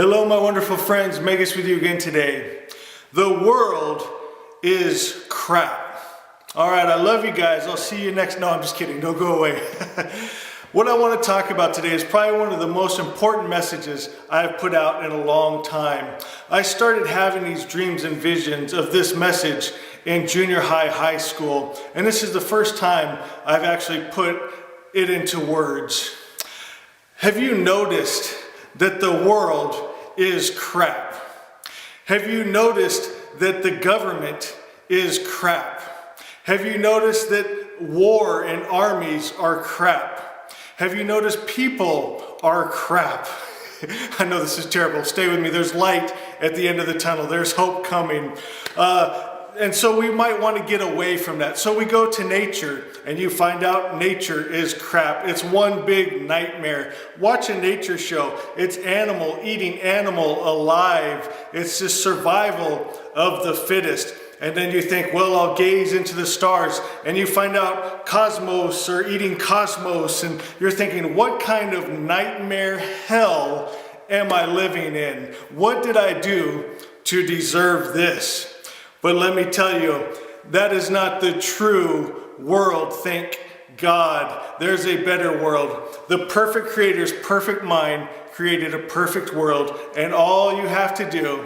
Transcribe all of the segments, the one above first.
Hello, my wonderful friends. Magus with you again today. The world is crap. All right, I love you guys. I'll see you next. No, I'm just kidding. Don't go away. What I want to talk about today is probably one of the most important messages I've put out in a long time. I started having these dreams and visions of this message in junior high school, and this is the first time I've actually put it into words. Have you noticed that the world is crap? Have you noticed that the government is crap? Have you noticed that war and armies are crap? Have you noticed people are crap? I know this is terrible. Stay with me. There's light at the end of the tunnel. There's hope coming. And so we might want to get away from that. So we go to nature and you find out nature is crap. It's one big nightmare. Watch a nature show. It's animal eating animal alive. It's just survival of the fittest. And then you think, well, I'll gaze into the stars, and you find out cosmos are eating cosmos, and you're thinking, what kind of nightmare hell am I living in? What did I do to deserve this? But let me tell you, that is not the true world. Thank God. There's a better world. The perfect creator's perfect mind created a perfect world, and all you have to do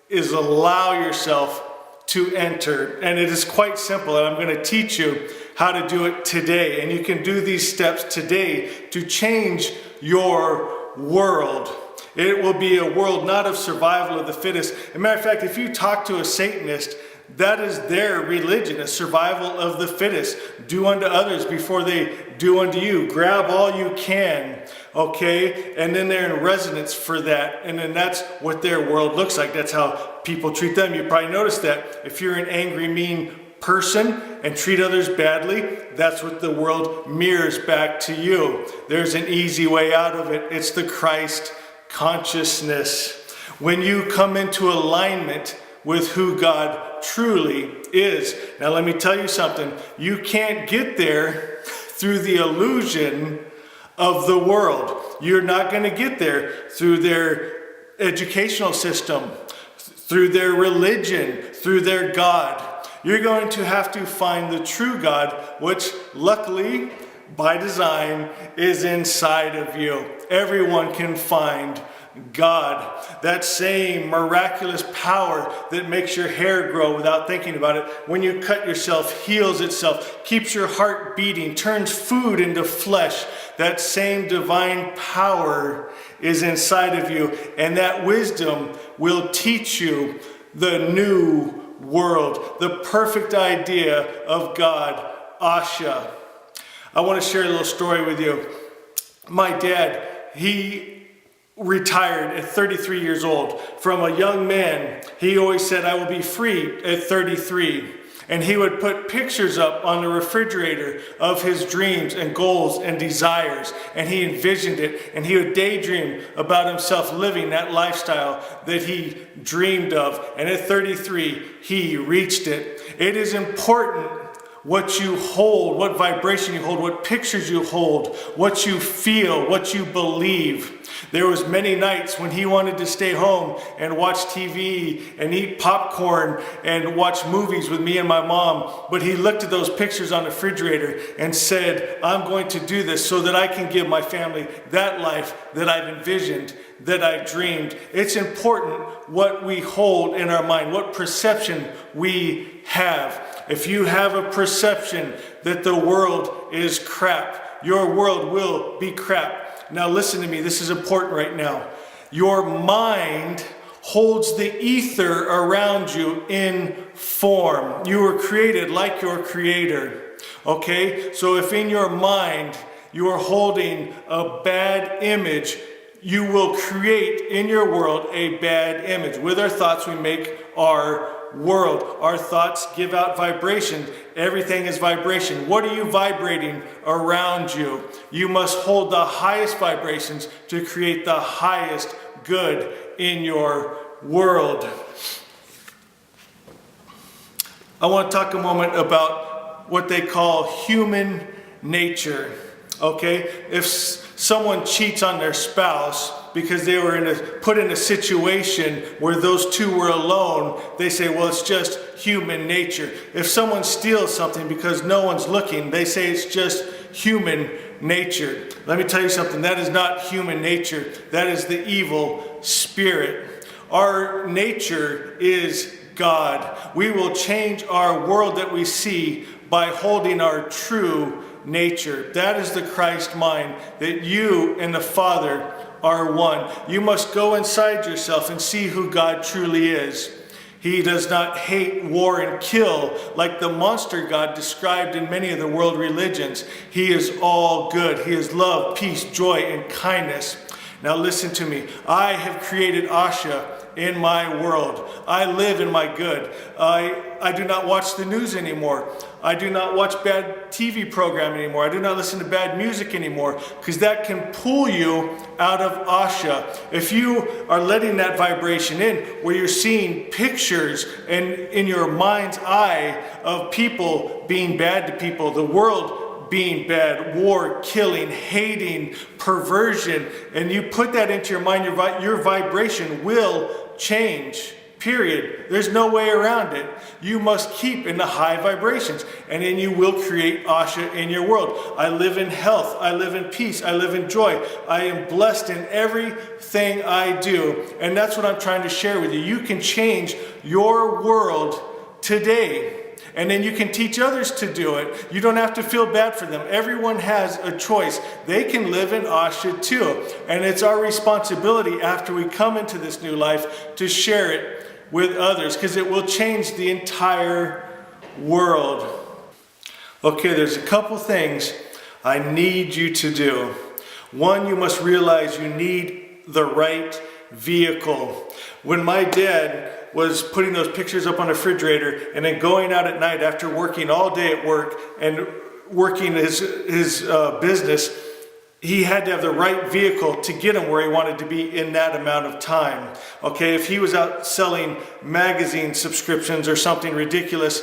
is allow yourself to enter. And it is quite simple, and I'm going to teach you how to do it today. And you can do these steps today to change your world. It will be a world not of survival of the fittest. As a matter of fact, if you talk to a Satanist, that is their religion, a survival of the fittest. Do unto others before they do unto you. Grab all you can, okay? And then they're in resonance for that. And then that's what their world looks like. That's how people treat them. You probably noticed that if you're an angry, mean person and treat others badly, that's what the world mirrors back to you. There's an easy way out of it. It's the Christ consciousness. When you come into alignment with who God truly is. Now let me tell you something. You can't get there through the illusion of the world. You're not going to get there through their educational system, through their religion, through their God. You're going to have to find the true God, which luckily, by design, is inside of you. Everyone can find God. That same miraculous power that makes your hair grow without thinking about it, when you cut yourself, heals itself, keeps your heart beating, turns food into flesh. That same divine power is inside of you, and that wisdom will teach you the new world, the perfect idea of God, Asha. I want to share a little story with you. My dad, he retired at 33 years old. From a young man, he always said, I will be free at 33. And he would put pictures up on the refrigerator of his dreams and goals and desires. And he envisioned it, and he would daydream about himself living that lifestyle that he dreamed of. And at 33, he reached it. It is important what you hold, what vibration you hold, what pictures you hold, what you feel, what you believe. There was many nights when he wanted to stay home and watch TV and eat popcorn and watch movies with me and my mom, but he looked at those pictures on the refrigerator and said, I'm going to do this so that I can give my family that life that I've envisioned, that I dreamed. It's important what we hold in our mind, what perception we have. If you have a perception that the world is crap, your world will be crap. Now listen to me, this is important right now. Your mind holds the ether around you in form. You were created like your creator. Okay? So if in your mind you are holding a bad image, you will create in your world a bad image. With our thoughts we make our world. Our thoughts give out vibration. Everything is vibration. What are you vibrating around you? You must hold the highest vibrations to create the highest good in your world. I want to talk a moment about what they call human nature. Okay? If someone cheats on their spouse because they were put in a situation where those two were alone, they say, well, it's just human nature. If someone steals something because no one's looking, they say it's just human nature. Let me tell you something, that is not human nature. That is the evil spirit. Our nature is God. We will change our world that we see by holding our true nature. That is the Christ mind, that you and the Father are one. You must go inside yourself and see who God truly is. He does not hate, war, and kill like the monster God described in many of the world religions. He is all good. He is love, peace, joy, and kindness. Now listen to me. I have created Asha in my world. I live in my good. I do not watch the news anymore. I do not watch bad TV program anymore. I do not listen to bad music anymore, because that can pull you out of Asha. If you are letting that vibration in, where you're seeing pictures and in your mind's eye of people being bad to people, the world being bad, war, killing, hating, perversion, and you put that into your mind, your vibration will change. Period. There's no way around it. You must keep in the high vibrations, and then you will create Asha in your world. I live in health. I live in peace. I live in joy. I am blessed in everything I do. And that's what I'm trying to share with you. You can change your world today. And then you can teach others to do it. You don't have to feel bad for them. Everyone has a choice. They can live in Asha too. And it's our responsibility after we come into this new life to share it with others, because it will change the entire world. Okay, there's a couple things I need you to do. One, you must realize you need the right vehicle. When my dad was putting those pictures up on the refrigerator and then going out at night after working all day at work and working his business, he had to have the right vehicle to get him where he wanted to be in that amount of time. Okay, if he was out selling magazine subscriptions or something ridiculous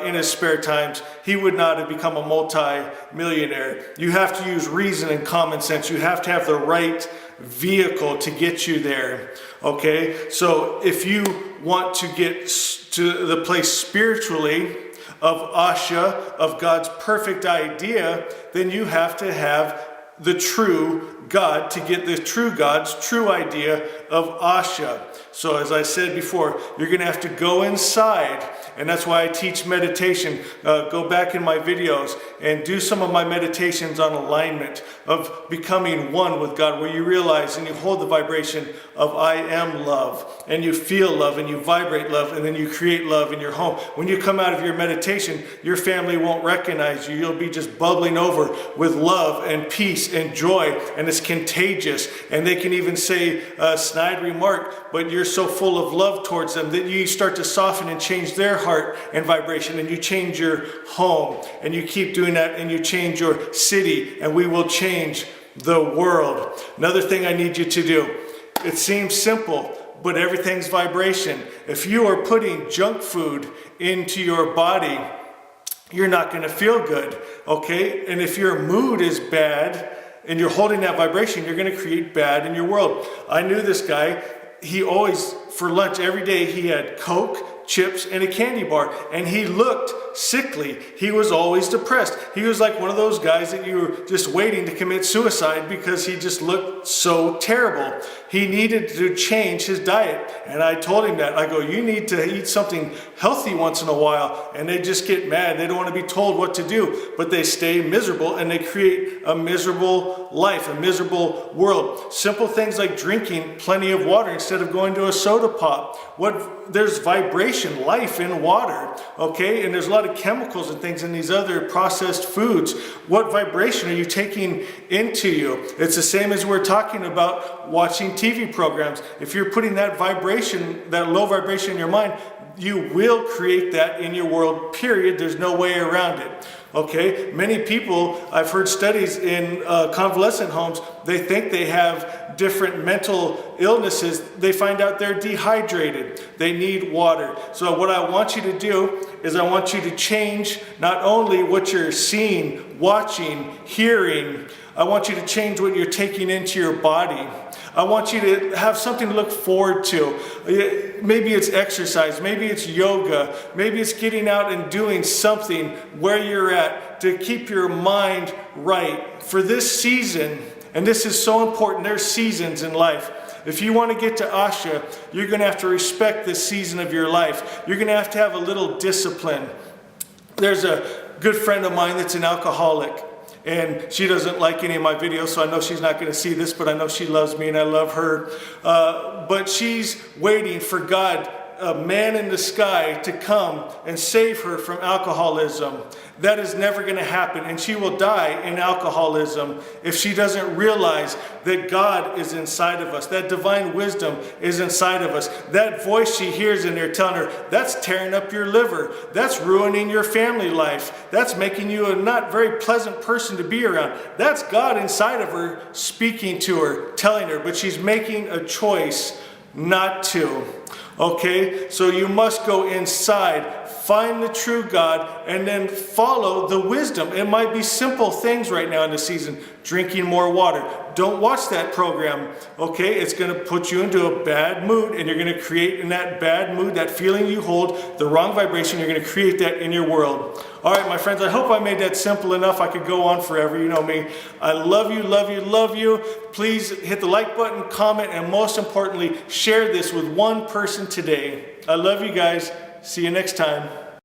in his spare times, he would not have become a multi-millionaire. You have to use reason and common sense. You have to have the right vehicle to get you there. Okay, so if you want to get to the place spiritually of Asha, of God's perfect idea, then you have to have the true God to get the true God's true idea of Asha. So as I said before, you're going to have to go inside, and that's why I teach meditation. Go back in my videos and do some of my meditations on alignment, of becoming one with God, where you realize and you hold the vibration of I am love, and you feel love, and you vibrate love, and then you create love in your home. When you come out of your meditation, your family won't recognize you. You'll be just bubbling over with love and peace and joy, and it's contagious. And they can even say a snide remark, but you're so full of love towards them that you start to soften and change their heart and vibration, and you change your home, and you keep doing that, and you change your city, and we will change the world. Another thing I need you to do, it seems simple, but everything's vibration. If you are putting junk food into your body, you're not going to feel good, okay? And if your mood is bad and you're holding that vibration, you're going to create bad in your world. I knew this guy. He always, for lunch every day, he had Coke, chips, and a candy bar, and he looked sickly. He was always depressed. He was like one of those guys that you were just waiting to commit suicide because he just looked so terrible. He needed to change his diet, and I told him that. I go, you need to eat something healthy once in a while, and they just get mad. They don't want to be told what to do, but they stay miserable, and they create a miserable life, a miserable world. Simple things like drinking plenty of water instead of going to a soda pop. There's vibration, life in water, okay? And there's a lot of chemicals and things in these other processed foods. What vibration are you taking into you? It's the same as we're talking about watching TV programs. If you're putting that vibration, that low vibration in your mind, you will create that in your world, period. There's no way around it. Okay, many people, I've heard studies in convalescent homes, they think they have different mental illnesses. They find out they're dehydrated. They need water. So what I want you to do is I want you to change not only what you're seeing, watching, hearing. I want you to change what you're taking into your body. I want you to have something to look forward to. Maybe it's exercise, maybe it's yoga, maybe it's getting out and doing something where you're at to keep your mind right. For this season, and this is so important, there's seasons in life. If you want to get to Asha, you're going to have to respect this season of your life. You're going to have a little discipline. There's a good friend of mine that's an alcoholic, and she doesn't like any of my videos, so I know she's not going to see this, but I know she loves me and I love her. But she's waiting for God, a man in the sky, to come and save her from alcoholism. That is never going to happen, and she will die in alcoholism if she doesn't realize that God is inside of us. That divine wisdom is inside of us. That voice she hears in there telling her, that's tearing up your liver. That's ruining your family life. That's making you a not very pleasant person to be around. That's God inside of her speaking to her, telling her, but she's making a choice not to. Okay, so you must go inside, find the true God, and then follow the wisdom. It might be simple things right now in the season. Drinking more water. Don't watch that program, okay? It's going to put you into a bad mood, and you're going to create in that bad mood, that feeling you hold, the wrong vibration, you're going to create that in your world. All right, my friends, I hope I made that simple enough. I could go on forever, you know me. I love you, love you, love you. Please hit the like button, comment, and most importantly, share this with one person today. I love you guys. See you next time.